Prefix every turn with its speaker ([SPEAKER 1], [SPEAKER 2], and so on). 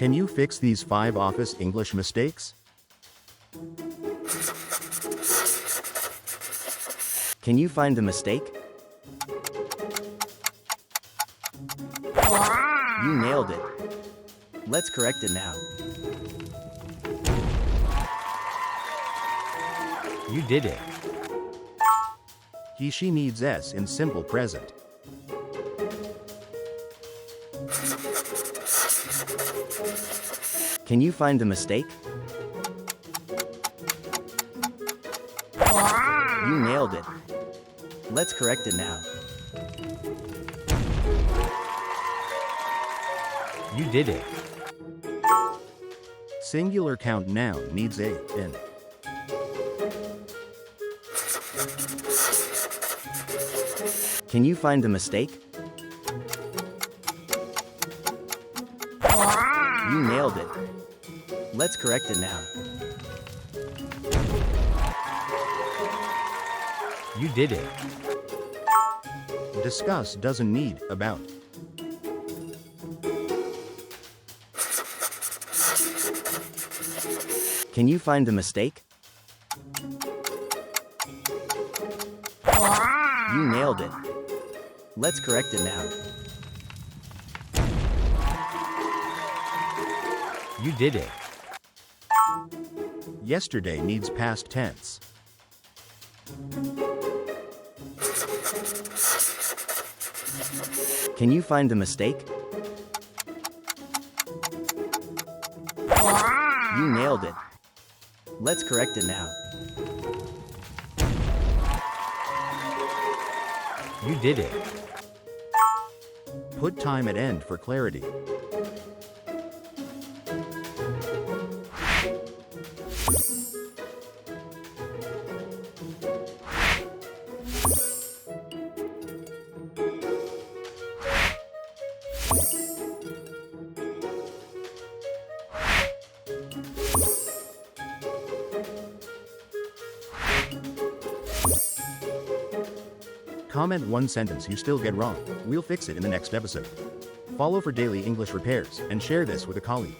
[SPEAKER 1] Can you fix these 5 office English mistakes?
[SPEAKER 2] Can you find the mistake? You nailed it. Let's correct it now.
[SPEAKER 3] You did it.
[SPEAKER 1] He/she needs S in simple present.
[SPEAKER 2] Can you find the mistake? You nailed it. Let's correct it now.
[SPEAKER 3] You did it.
[SPEAKER 1] Singular count noun needs a in.
[SPEAKER 2] Can you find the mistake? You nailed it. Let's correct it now.
[SPEAKER 3] You did it.
[SPEAKER 1] Discuss doesn't need about.
[SPEAKER 2] Can you find the mistake? You nailed it. Let's correct it now.
[SPEAKER 3] You did it.
[SPEAKER 1] Yesterday needs past tense.
[SPEAKER 2] Can you find the mistake? You nailed it. Let's correct it now.
[SPEAKER 3] You did it.
[SPEAKER 1] Put time at end for clarity. Comment one sentence you still get wrong. We'll fix it in the next episode. Follow for daily English repairs and share this with a colleague.